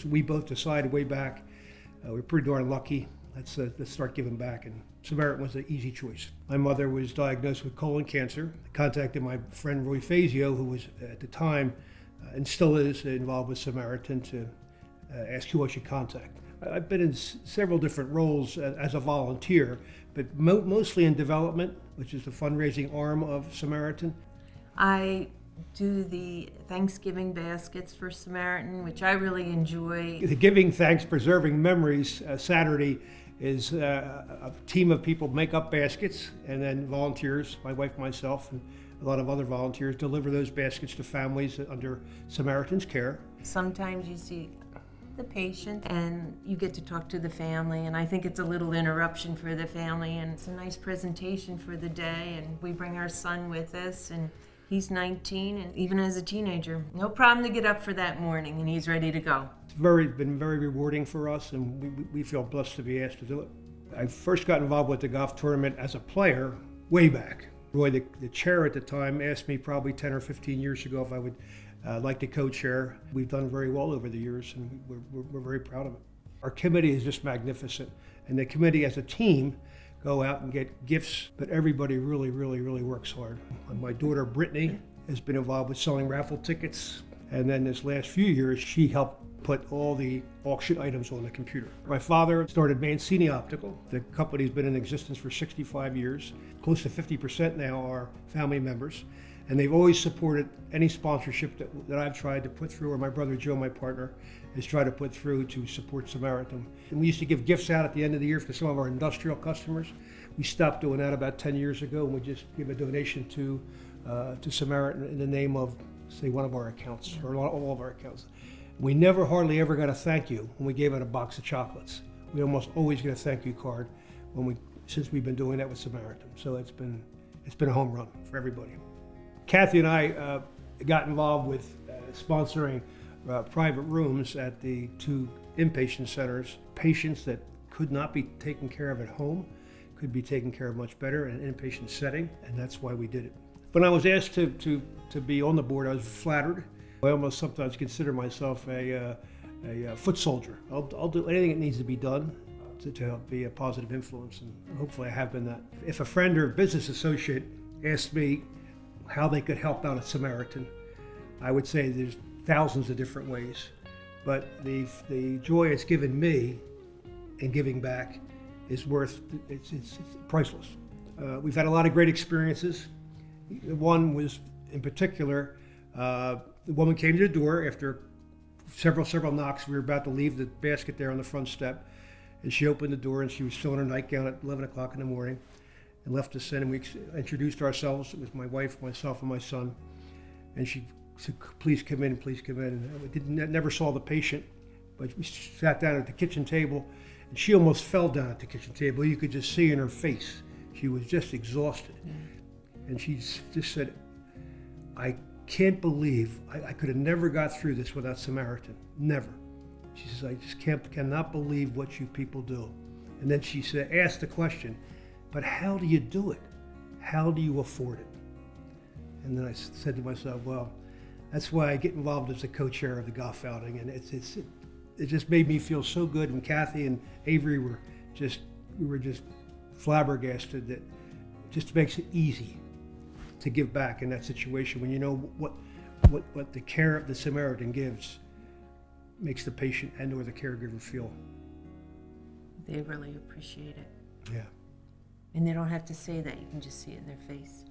We both decided way back, we're pretty darn lucky. Let's start giving back. And Samaritan was an easy choice. My mother was diagnosed with colon cancer. I contacted my friend Roy Fazio, who was at the time and still is involved with Samaritan, to ask who I should contact. I've been in several different roles as a volunteer, but mostly in development, which is the fundraising arm of Samaritan. I do the Thanksgiving baskets for Samaritan, which I really enjoy. The Giving Thanks Preserving Memories Saturday is a team of people make up baskets, and then volunteers, my wife, myself, and a lot of other volunteers deliver those baskets to families under Samaritan's care. Sometimes you see the patient and you get to talk to the family, and I think it's a little interruption for the family, and it's a nice presentation for the day, and we bring our son with us, and he's 19, and even as a teenager, no problem to get up for that morning, and he's ready to go. It's been very rewarding for us, and we feel blessed to be asked to do it. I first got involved with the golf tournament as a player way back. Roy, the chair at the time, asked me probably 10 or 15 years ago if I would like to co-chair. We've done very well over the years, and we're very proud of it. Our committee is just magnificent, and the committee as a team go out and get gifts, but everybody really works hard. My daughter Brittany has been involved with selling raffle tickets, and then this last few years she helped put all the auction items on the computer. My father started Mancine Optical. The company's been in existence for 65 years. Close to 50% now are family members, and they've always supported any sponsorship that I've tried to put through, or my brother Joe, my partner, has tried to put through to support Samaritan. And we used to give gifts out at the end of the year for some of our industrial customers. We stopped doing that about 10 years ago, and we just give a donation to Samaritan in the name of, say, one of our accounts, or all of our accounts. We never hardly ever got a thank you when we gave out a box of chocolates. We almost always get a thank you card since we've been doing that with Samaritan. So it's been a home run for everybody. Kathy and I got involved with sponsoring private rooms at the 2 inpatient centers. Patients that could not be taken care of at home could be taken care of much better in an inpatient setting, and that's why we did it. When I was asked to be on the board, I was flattered. I almost sometimes consider myself a foot soldier. I'll do anything that needs to be done to help be a positive influence, and hopefully I have been that. If a friend or business associate asked me how they could help out at Samaritan, I would say there's thousands of different ways, but the joy it's given me in giving back is it's priceless. We've had a lot of great experiences. One was in particular, the woman came to the door after several knocks. We were about to leave the basket there on the front step, and she opened the door, and she was still in her nightgown at 11 o'clock in the morning, and left us in, and we introduced ourselves. It was my wife, myself, and my son, and she said, please come in, please come in. And we never saw the patient, but we sat down at the kitchen table, and she almost fell down at the kitchen table. You could just see in her face, she was just exhausted. And she just said, I can't believe, I could have never got through this without Samaritan, never. She says, I just cannot believe what you people do. And then she asked the question, but how do you do it? How do you afford it? And then I said to myself, well, that's why I get involved as a co-chair of the golf outing, and it just made me feel so good. And Kathy and Avery we were just flabbergasted that it just makes it easy to give back in that situation when you know what the care of the Samaritan gives makes the patient and or the caregiver feel. They really appreciate it. Yeah. And they don't have to say that, you can just see it in their face.